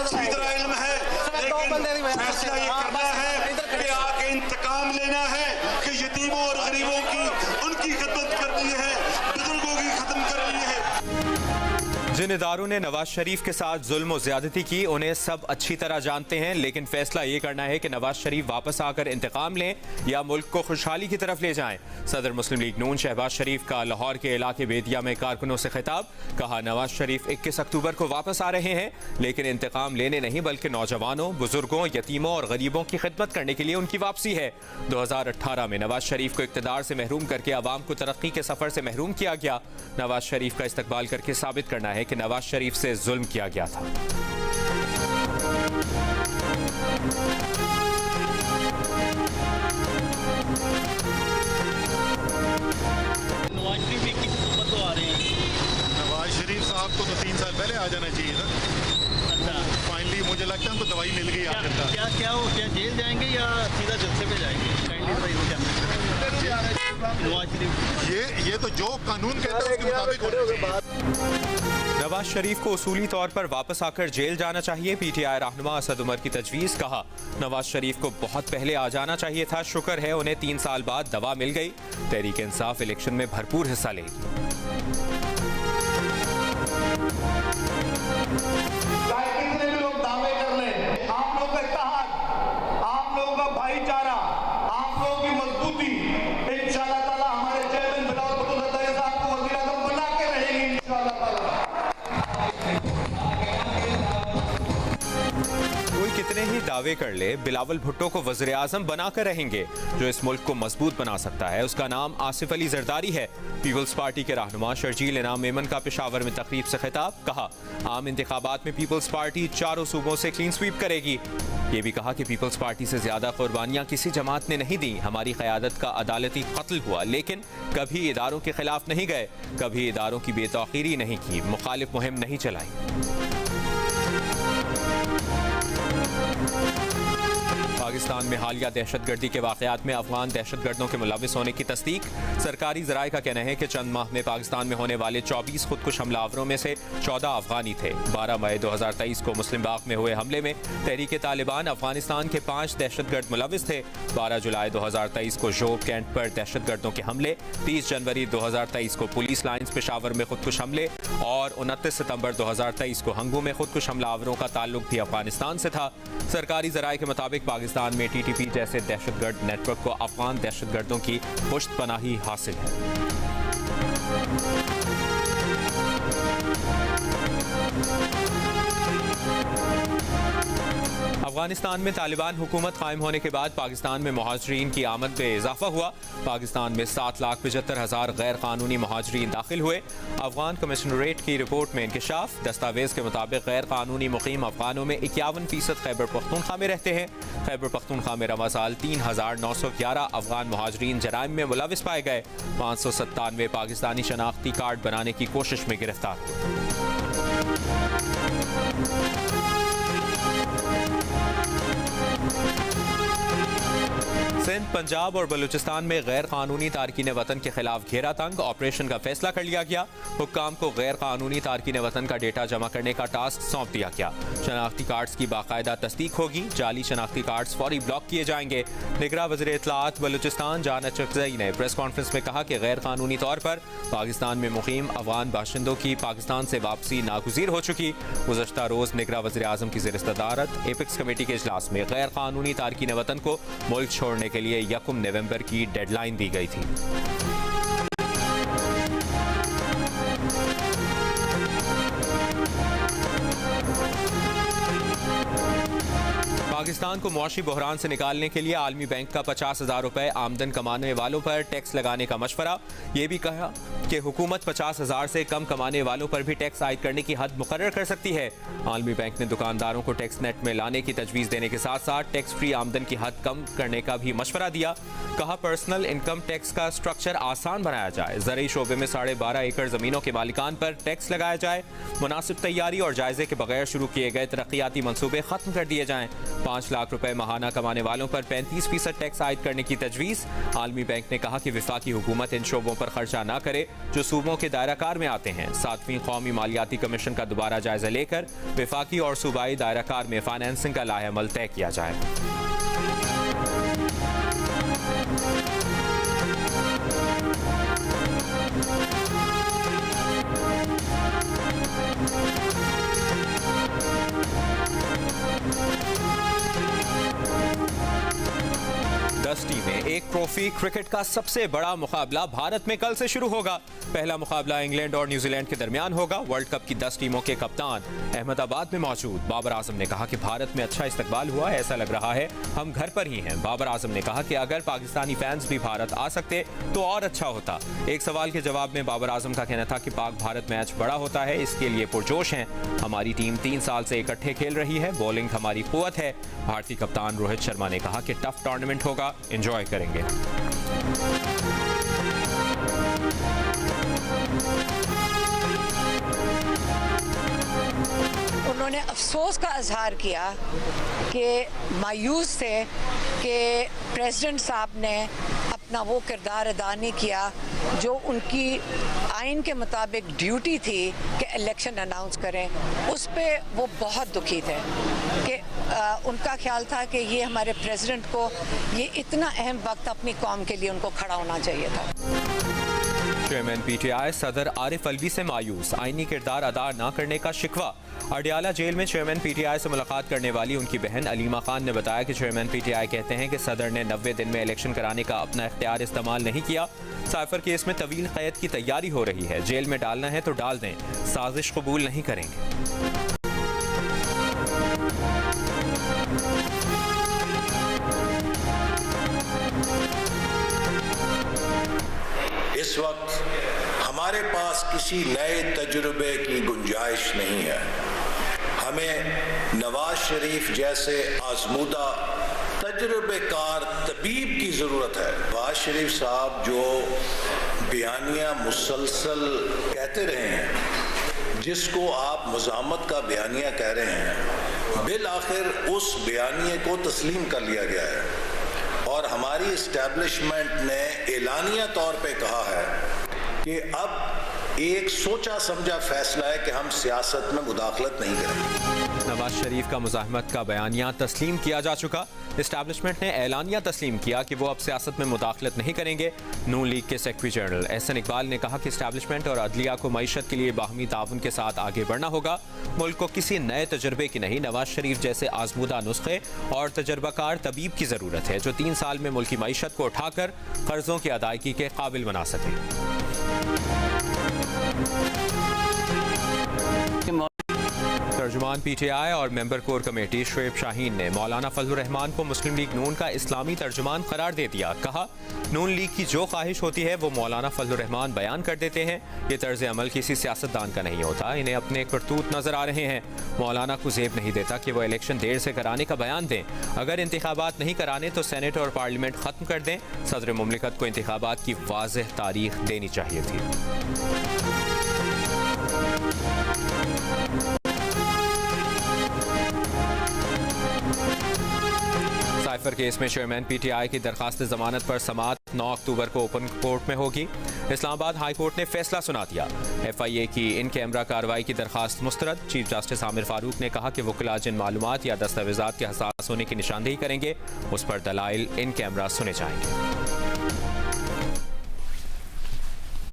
अच्छी तरह इल्म है, लेकिन फैसला ये करना है कि आके इंतकाम लेना है कि यतीमों और गरीबों की उनकी खिदमत करनी है, बुजुर्गों की खत्म करनी है। जिन इदारों ने नवाज शरीफ के साथ जुल्म और ज्यादती की उन्हें सब अच्छी तरह जानते हैं, लेकिन फैसला ये करना है कि नवाज शरीफ वापस आकर इंतकाम लें या मुल्क को खुशहाली की तरफ ले जाएं। सदर मुस्लिम लीग नून शहबाज शरीफ का लाहौर के इलाके बेदिया में कारकुनों से खिताब, कहा नवाज शरीफ 21 अक्टूबर को वापस आ रहे हैं, लेकिन इंतकाम लेने नहीं बल्कि नौजवानों, बुजुर्गों, यतीमों और गरीबों की खिदमत करने के लिए उनकी वापसी है। 2018 में नवाज शरीफ को इक़्तिदार से महरूम करके अवाम को तरक्की के सफर से महरूम किया गया। नवाज शरीफ का इस्तकबाल करके साबित करना है कि नवाज शरीफ से जुल्म किया गया था। नवाज शरीफ 21 अक्टूबर को आ रहे हैं। नवाज शरीफ साहब को तो 3 साल पहले आ जाना चाहिए था। अच्छा, फाइनली मुझे लगता है उनको दवाई मिल गई आखिरकार। क्या जेल जाएंगे या सीधा जलसे पे जाएंगे? नवाज शरीफ ये तो जो कानून कहता है उसके मुताबिक होना चाहिए। नवाज शरीफ को उसूली तौर पर वापस आकर जेल जाना चाहिए। पीटीआई रहनुमा असद उमर की तजवीज़, कहा नवाज शरीफ को बहुत पहले आ जाना चाहिए था, शुक्र है उन्हें 3 साल बाद दवा मिल गई। तहरीक इंसाफ इलेक्शन में भरपूर हिस्सा लेगी। कितने भी लोग दावे कर लें, आप लोग का इत्तेहाद, आप लोगों का भाईचारा, आप लोगों की मजबूती इंशाअल्लाह ताला हमारे चेयरमैन बिलावल भुट्टो साहब को वज़ीर आज़म बना के रहेगी इंशाअल्लाह ताला। कोई कितने ही दावे कर ले, बिलावल भुट्टो को वज़ीर आज़म बनाकर रहेंगे। जो इस मुल्क को मजबूत बना सकता है उसका नाम आसिफ अली जरदारी है। पीपल्स पार्टी के रहनुमा शर्जील इनाम मेमन का पेशावर में तकरीब से खिताब, कहा आम इंतखाबात में पीपल्स पार्टी चारों सूबों से क्लीन स्वीप करेगी। ये भी कहा कि पीपल्स पार्टी से ज्यादा कुर्बानियां किसी जमात ने नहीं दी। हमारी क़यादत का अदालती कत्ल हुआ, लेकिन कभी इदारों के खिलाफ नहीं गए, कभी इदारों की बेतौकीरी नहीं की, मुखालिफ मुहिम नहीं चलाई। पाकिस्तान में हालिया दहशतगर्दी के वाक़यात में अफगान दहशतगर्दों के मुलविस होने की तस्दीक। सरकारी ज़राए का कहना है कि चंद माह में पाकिस्तान में होने वाले 24 खुदकुश हमलावरों में से 14 अफगानी थे। 12 मई 2023 को मुस्लिम बाग में हुए हमले में तहरीक तालिबान अफगानिस्तान के 5 दहशतगर्द मुलविस थे। 12 जुलाई 2023 को जोब कैंट पर दहशतगर्दों के हमले, 30 जनवरी 2023 को पुलिस लाइन्स पेशावर में खुदकुश हमले और 29 सितंबर 2023 को हंगू में खुदकुश हमलावरों का ताल्लुक भी अफगानिस्तान से था। सरकारी ज़राए के मुताबिक पाकिस्तान में टीटीपी जैसे दहशतगर्द नेटवर्क को अफगान दहशतगर्दों की पुश्तपनाही हासिल है। अफगानिस्तान में तालिबान हुकूमत कायम होने के बाद पाकिस्तान में मुहाजिरीन की आमद में इजाफा हुआ। पाकिस्तान में 7,75,000 गैर कानूनी मुहाजिरीन दाखिल हुए। अफगान कमिश्नरेट की रिपोर्ट में इंकशाफ, दस्तावेज के मुताबिक गैर कानूनी मुकीम अफगानों में 51% खैबर पख्तूनख्वा में रहते हैं। खैबर पख्तूनख्वा में रवा साल 3,911 अफगान मुहाजिरीन जराइम में मुलविस पाए गए। 597 पाकिस्तानी शनाख्ती कार्ड बनाने की कोशिश में गिरफ्तार हुए। सिंध, पंजाब और बलूचिस्तान में गैर कानूनी तारकीन वतन के खिलाफ घेरा तंग ऑपरेशन का फैसला कर लिया गया। हुक्काम को गैर कानूनी तारकीन वतन का डेटा जमा करने का टास्क सौंप दिया गया। शनाख्ती कार्ड्स की बाकायदा तस्दीक होगी। जाली शनाख्ती कार्ड्स फौरी ब्लॉक किए जाएंगे। निगरां वज़ीर इत्तलाआत बलूचिस्तान जाना चकजई ने प्रेस कॉन्फ्रेंस में कहा कि गैर कानूनी तौर पर पाकिस्तान में मुकीम अफगान बाशिंदों की पाकिस्तान से वापसी नागुज़ीर हो चुकी। गुज़श्ता रोज़ निगरां वज़ीर आज़म की ज़ेर सदारत एपिक्स कमेटी के इजलास में गैर कानूनी तारकीन वतन को मुल्क छोड़ने के लिए 1 नवंबर की डेडलाइन दी गई थी। पाकिस्तान को मुआशी बहरान से निकालने के लिए आलमी बैंक का 50,000 रुपए आमदन कमाने वालों पर टैक्स लगाने का मशवरा। ये भी कहा कि हुकूमत 50,000 से कम कमाने वालों पर भी टैक्स आयद करने की हद मुकर्रर कर सकती है। आलमी बैंक ने दुकानदारों को टैक्स नेट में लाने की तजवीज़ देने के साथ साथ टैक्स फ्री आमदन की हद कम करने का भी मशवरा दिया। कहा पर्सनल इनकम टैक्स का स्ट्रक्चर आसान बनाया जाए। ज़रूरी शोबे में 12.5 एकड़ ज़मीनों के मालिकान पर टैक्स लगाया जाए। मुनासिब तैयारी और जायजे के बगैर शुरू किए गए तरक्याती मनसूबे खत्म कर दिए जाएँ। 5 लाख रुपए माहाना कमाने वालों पर 35% टैक्स आयद करने की तजवीज़। आलमी बैंक ने कहा कि वफाकी हुकूमत इन शोबों पर खर्चा न करे जो सूबों के दायरा कार में आते हैं। 7वीं कौमी मालियाती कमीशन का दोबारा जायजा लेकर वफाकी और सूबाई दायरा कार में फाइनेंसिंग का लाहेअमल तय किया जाए। डस्टी में एक ट्रॉफी क्रिकेट का सबसे बड़ा मुकाबला भारत में कल से शुरू होगा। पहला मुकाबला इंग्लैंड और न्यूजीलैंड के दरमियान होगा। वर्ल्ड कप की 10 टीमों के कप्तान अहमदाबाद में मौजूद। बाबर आजम ने कहा कि भारत में अच्छा इस्तकबाल हुआ, ऐसा लग रहा है हम घर पर ही हैं। बाबर आजम ने कहा कि अगर पाकिस्तानी फैंस भी भारत आ सकते तो और अच्छा होता। एक सवाल के जवाब में बाबर आजम का कहना था कि पाक भारत मैच बड़ा होता है, इसके लिए पुरजोश हैं। हमारी टीम 3 साल से इकट्ठे खेल रही है, बॉलिंग हमारी कुव्वत है। भारतीय कप्तान रोहित शर्मा ने कहा कि टफ टूर्नामेंट होगा, एंजॉय करेंगे। उन्होंने अफसोस का इजहार किया कि मायूस थे कि प्रेसिडेंट साहब ने अपना वो किरदार अदा नहीं किया जो उनकी आइन के मुताबिक ड्यूटी थी कि इलेक्शन अनाउंस करें। उस पे वो बहुत दुखी थे कि उनका ख्याल था कि ये हमारे प्रेसिडेंट को ये इतना अहम वक्त अपनी कौम के लिए उनको खड़ा होना चाहिए था। चेयरमैन पीटीआई सदर आरिफ अलवी से मायूस, आईनी किरदार अदा न करने का शिकवा। अडियाला जेल में चेयरमैन पीटीआई से मुलाकात करने वाली उनकी बहन अलीमा खान ने बताया कि चेयरमैन पीटीआई कहते हैं कि सदर ने 90 दिन में इलेक्शन कराने का अपना इख्तियार इस्तेमाल नहीं किया। साइफर केस में तवील क़ैद की तैयारी हो रही है, जेल में डालना है तो डाल दें, साजिश कबूल नहीं करेंगे। इस वक्त हमारे पास किसी नए तजुर्बे की गुंजाइश नहीं है। हमें नवाज शरीफ जैसे आजमूदा तजुर्बेकार तबीब की ज़रूरत है। नवाज शरीफ साहब जो बयानिया मुसलसल कहते रहे हैं, जिसको आप मुज़ामत का बयानिया कह रहे हैं, बिल आखिर उस बयानिए को तस्लीम कर लिया गया है और हमारी इस्टेब्लिशमेंट ने एलानिया तौर पे कहा है कि अब एक सोचा समझा फैसला है कि हम सियासत में मुदाखलत नहीं करेंगे। नवाज शरीफ का मुज़ाहमत का बयानिया तस्लीम किया जा चुका। इस्टेब्लिशमेंट ने एलानिया तस्लीम किया कि वो अब सियासत में मुदाखलत नहीं करेंगे। नून लीग के सेक्रेटरी जनरल एहसन इकबाल ने कहा कि इस्टेब्लिशमेंट और अदलिया को मईशत के लिए बाहमी ताउन के साथ आगे बढ़ना होगा। मुल्क को किसी नए तजर्बे की नहीं, नवाज शरीफ जैसे आजमूदा नुस्खे और तजर्बाकार तबीब की ज़रूरत है जो 3 साल में मुल्क की मईशत को उठाकर कर्जों की अदायगी के काबिल बना सके। तर्जुमान पीटीआई और member core committee Shoaib Shaheen ने मौलाना फजलुर रहमान को मुस्लिम लीग नून का इस्लामी तर्जुमान करार दे दिया। कहा, नून लीग की जो ख्वाहिश होती है वो मौलाना फजलुर रहमान बयान कर देते हैं। ये तर्ज अमल किसी सियासतदान का नहीं होता, इन्हें अपने करतूत नजर आ रहे हैं। मौलाना को ज़ेब नहीं देता कि वो इलेक्शन देर से कराने का बयान दें। अगर इंतखाबात नहीं कराने तो सेनेट और पार्लियामेंट ख़त्म कर दें। सदर मुमलिकत को इंतखाबात की वाज़ेह तारीख देनी चाहिए थी। साइफर केस में चेयरमैन पीटीआई की दरखास्त जमानत पर समाअत 9 अक्टूबर को ओपन कोर्ट में होगी। इस्लामाबाद हाई कोर्ट ने फैसला सुना दिया। FIA की इन कैमरा कार्रवाई की दरखास्त मुस्तरद। चीफ जस्टिस आमिर फारूक ने कहा कि वकील जिन मालूमात या दस्तावेजात के हसास होने की निशानदेही करेंगे उस पर दलाइल इन कैमरा सुने जाएंगे।